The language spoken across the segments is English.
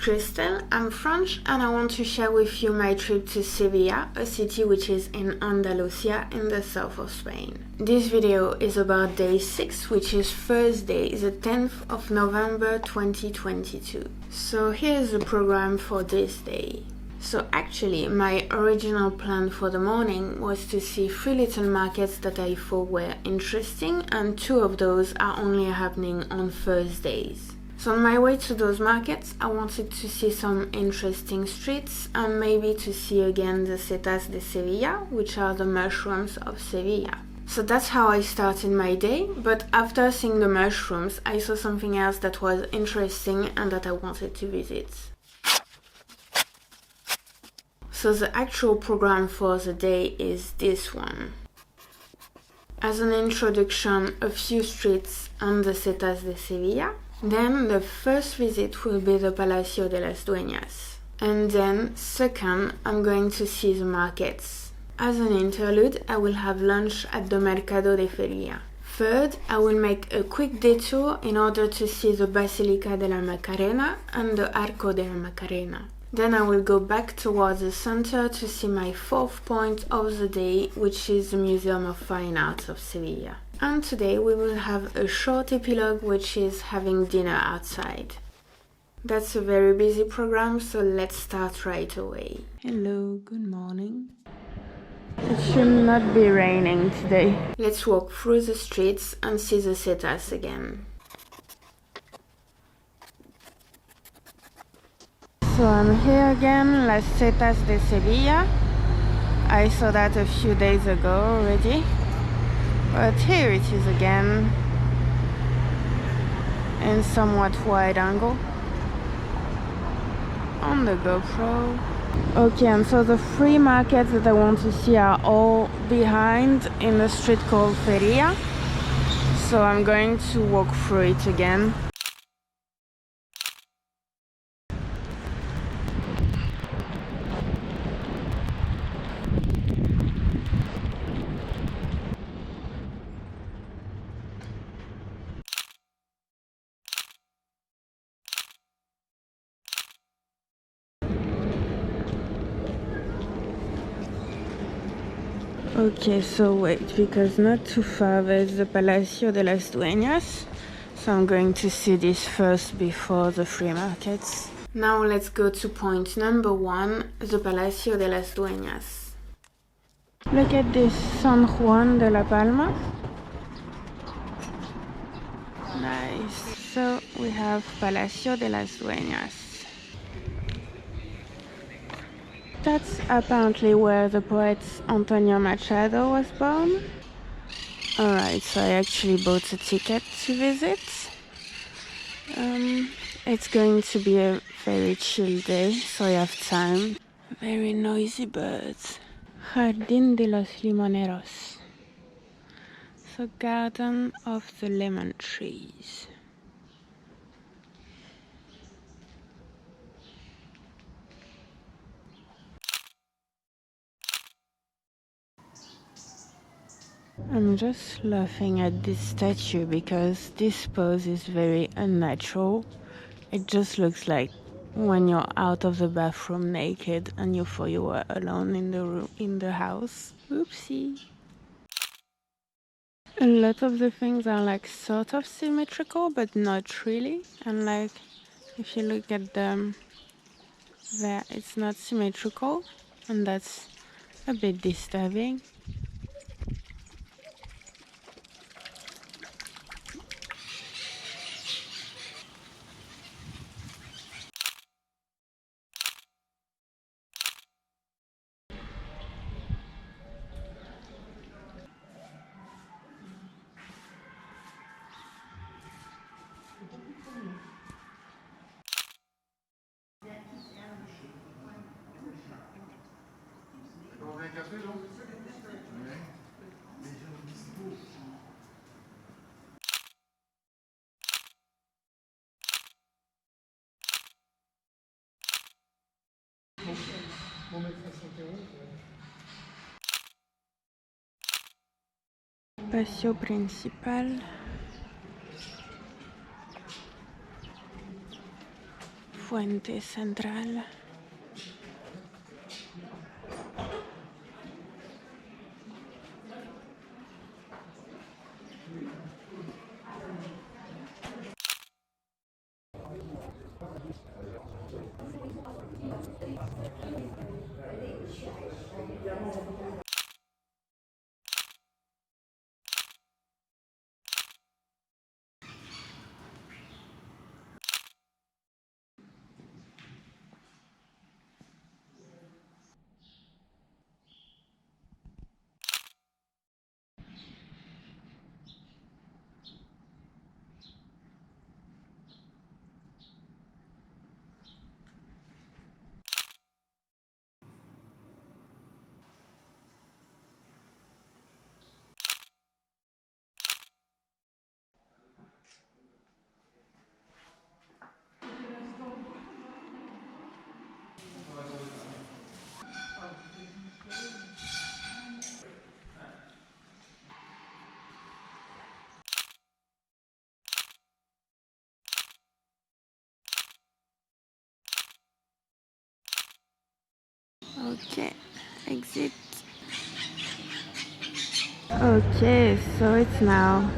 Christelle, I'm French and I want to share with you my trip to Sevilla, a city which is in Andalusia in the south of Spain. This video is about day 6, which is Thursday, the 10th of November 2022. So here's the program for this day. So actually, my original plan for the morning was to see 3 little markets that I thought were interesting, and 2 of those are only happening on Thursdays. So on my way to those markets, I wanted to see some interesting streets and maybe to see again the Setas de Sevilla, which are the mushrooms of Sevilla. So that's how I started my day, but after seeing the mushrooms, I saw something else that was interesting and that I wanted to visit. So the actual program for the day is this one. As an introduction, a few streets on the Setas de Sevilla. Then the first visit will be the Palacio de las Dueñas. And then, second, I'm going to see the markets. As an interlude, I will have lunch at the mercado de feria. Third, I will make a quick detour in order to see the basilica de la Macarena and the arco de la Macarena. Then I will go back towards the center to see my 4th point of the day, which is the Museum of Fine Arts of Sevilla. And today we will have a short epilogue, which is having dinner outside. That's a very busy program, so let's start right away. Hello, good morning. It should not be raining today. Let's walk through the streets and see the Setas again. So I'm here again, Las Setas de Sevilla. I saw that a few days ago already. But here it is again, in somewhat wide angle, on the GoPro. Okay, and so the 3 markets that I want to see are all behind in a street called Feria. So I'm going to walk through it again. Okay, so wait, because not too far there's the Palacio de las Dueñas. So I'm going to see this first before the free markets. Now let's go to point number 1, the Palacio de las Dueñas. Look at this, San Juan de la Palma. Nice. So we have Palacio de las Dueñas. That's apparently where the poet Antonio Machado was born. Alright, so I actually bought a ticket to visit. It's going to be a very chill day, so I have time. Very noisy birds. Jardín de los Limoneros. So garden of the lemon trees. I'm just laughing at this statue because this pose is very unnatural. It just looks like when you're out of the bathroom naked and you thought you were alone in the room, in the house. Oopsie. A lot of the things are like sort of symmetrical, but not really. And like if you look at them there, it's not symmetrical, and that's a bit disturbing. Patio principal. fuente central. Okay, exit. Okay, so it's now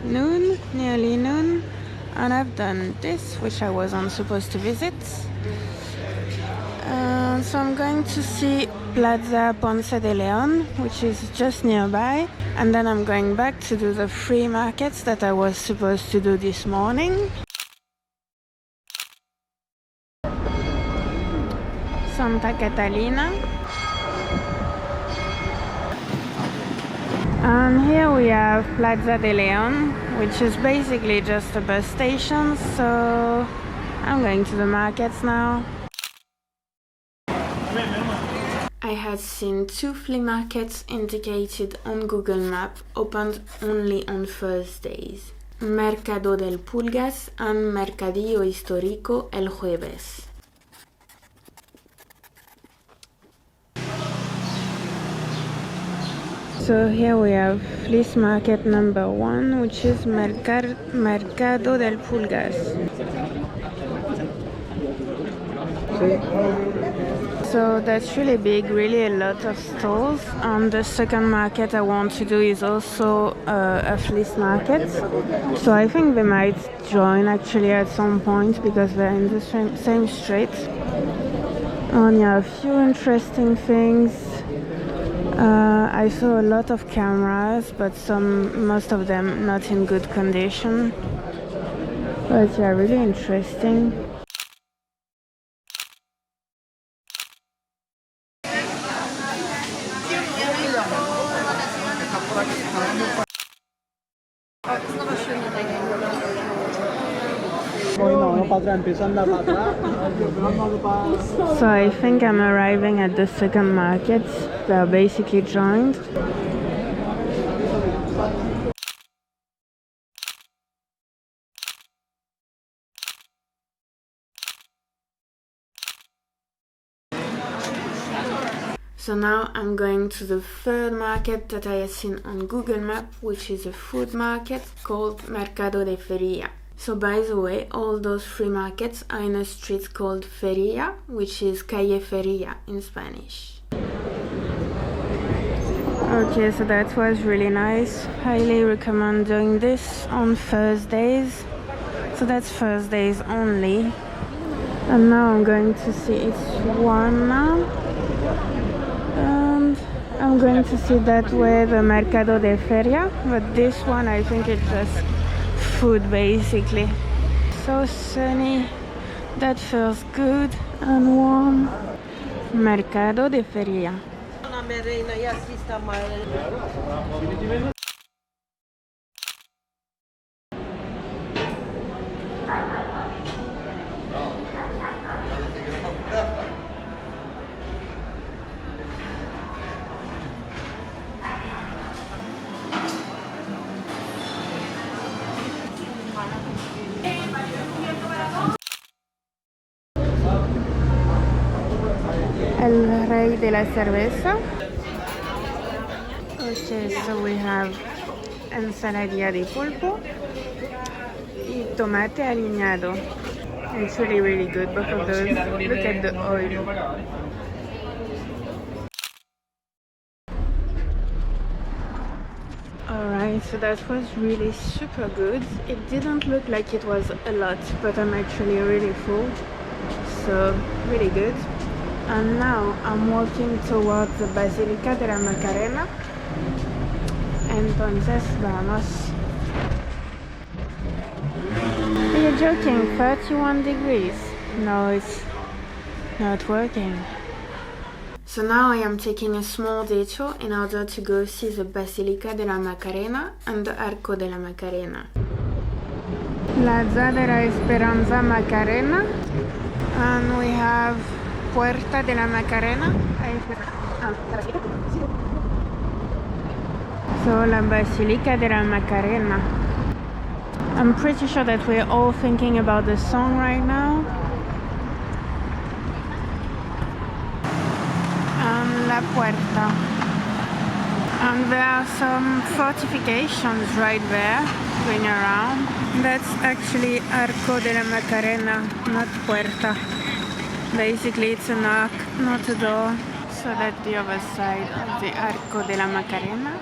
noon, nearly noon, and I've done this, which I wasn't supposed to visit. So I'm going to see Plaza Ponce de Leon, which is just nearby, and then I'm going back to do the free markets that I was supposed to do this morning. Santa Catalina. And here we have Plaza de Leon, which is basically just a bus station, so I'm going to the markets now. I had seen 2 flea markets indicated on Google Maps opened only on Thursdays. Mercado del Pulgas and Mercadillo Histórico el Jueves. So here we have flea market number 1, which is Mercado del Pulgas. So that's really big, really a lot of stalls. And the second market I want to do is also a flea market. So I think they might join actually at some point because they're in the same street. And yeah, a few interesting things. I saw a lot of cameras, but most of them not in good condition. But yeah, really interesting. So I think I'm arriving at the second market. They're basically joined. So now I'm going to the third market that I have seen on Google Maps, which is a food market called Mercado de Feria. So by the way, all those free markets are in a street called Feria, which is Calle Feria in Spanish. Okay, so that was really nice. Highly recommend doing this on Thursdays. So that's Thursdays only. And now I'm going to see it's one now. And I'm going to see that way the Mercado de Feria, but this one I think it's just food basically. So sunny, that feels good and warm. Mercado de Feria. El rey de la cerveza. Okay, so we have ensaladilla de pulpo y tomate aliñado. It's really, really good, both of those. Look at the oil. Alright, so that was really super good. It didn't look like it was a lot, but I'm actually really full. So, really good. And now I'm walking towards the Basilica de la Macarena. Entonces vamos. Are you joking? 31 degrees? No, it's not working. So now I am taking a small detour in order to go see the Basilica de la Macarena and the Arco de la Macarena. Plaza de la Esperanza Macarena, and we have Puerta de la Macarena. So la Basilica de la Macarena. I'm pretty sure that we're all thinking about the song right now. And La Puerta. And there are some fortifications right there going around. That's actually Arco de la Macarena, not Puerta. Basically it's an arc, not a door. So that's the other side of the Arco de la Macarena.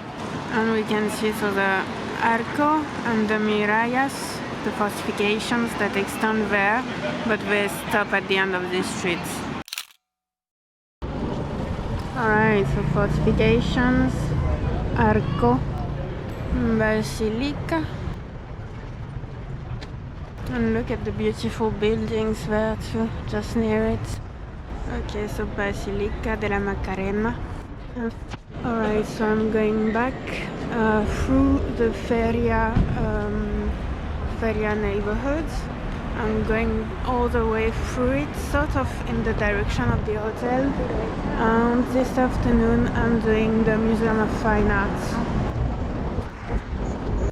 And we can see so the Arco and the Murallas, the fortifications that extend there, but they stop at the end of the streets. Alright, so fortifications, Arco, Basilica. And look at the beautiful buildings there too, just near it. Okay, so Basilica de la Macarena. Alright, so I'm going back through the feria neighborhood. I'm going all the way through it, sort of in the direction of the hotel. And this afternoon I'm doing the Museum of Fine Arts.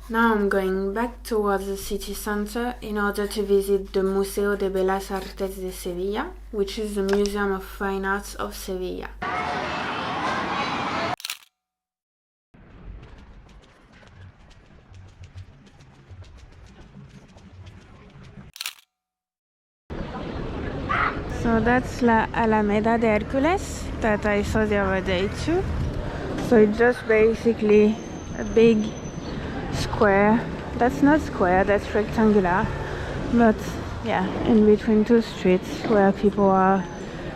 Now I'm going back towards the city center in order to visit the Museo de Bellas Artes de Sevilla, which is the Museum of Fine Arts of Sevilla. So that's La Alameda de Hércules that I saw the other day too. So it's just basically a big square. That's not square, that's rectangular. But yeah, in between two streets where people are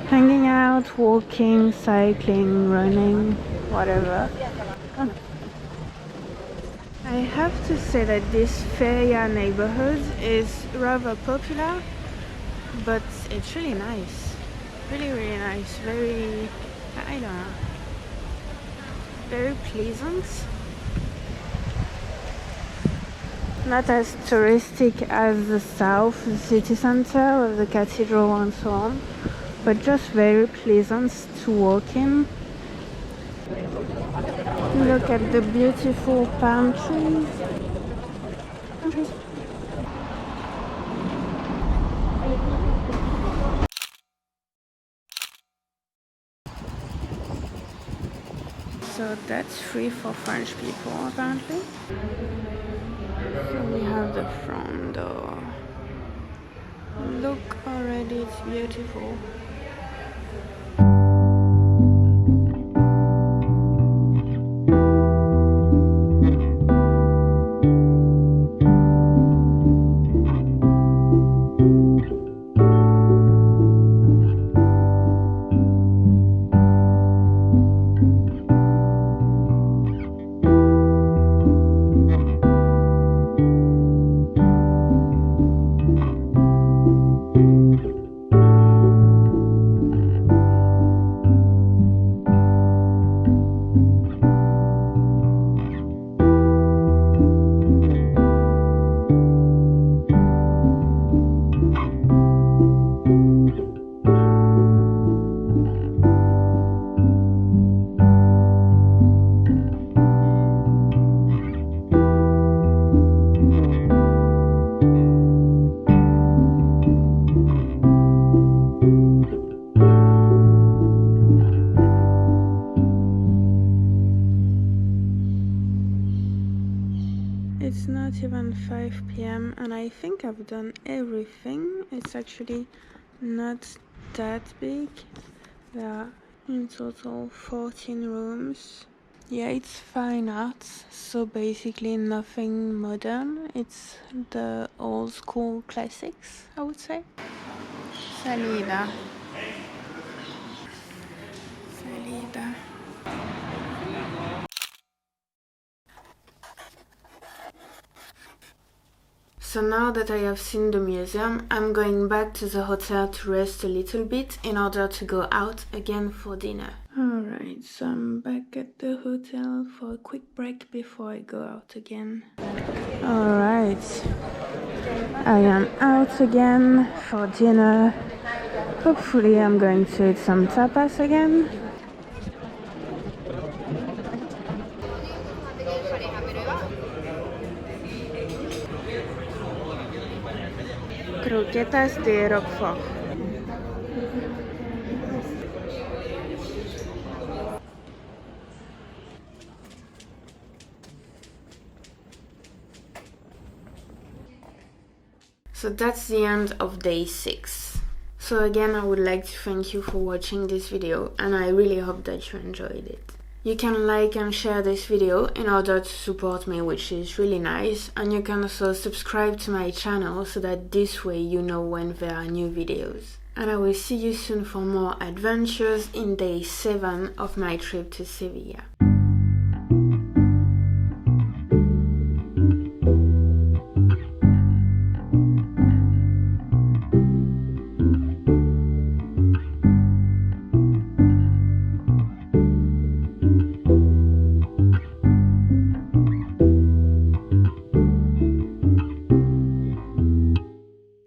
hanging out, walking, cycling, running, whatever. I have to say that this feria neighborhood is rather popular, but it's really nice, really nice, very, I don't know, very pleasant. Not as touristic as the south, the city center with the cathedral and so on, but just very pleasant to walk in. Look at the beautiful palm trees. So that's free for French people apparently. So we have the front door. Look already, it's beautiful. it's not even 5 p.m. and I think I've done everything. It's actually not that big. There are in total 14 rooms. Yeah, it's fine arts, so basically nothing modern. It's the old school classics, I would say. Salida. Salida. So now that I have seen the museum, I'm going back to the hotel to rest a little bit in order to go out again for dinner. Alright, so I'm back at the hotel for a quick break before I go out again. Alright, I am out again for dinner. Hopefully I'm going to eat some tapas again. Croquetas de Roquefort. So that's the end of day 6. So again, I would like to thank you for watching this video, and I really hope that you enjoyed it. You can like and share this video in order to support me, which is really nice, and you can also subscribe to my channel so that this way you know when there are new videos. And I will see you soon for more adventures in day 7 of my trip to Sevilla.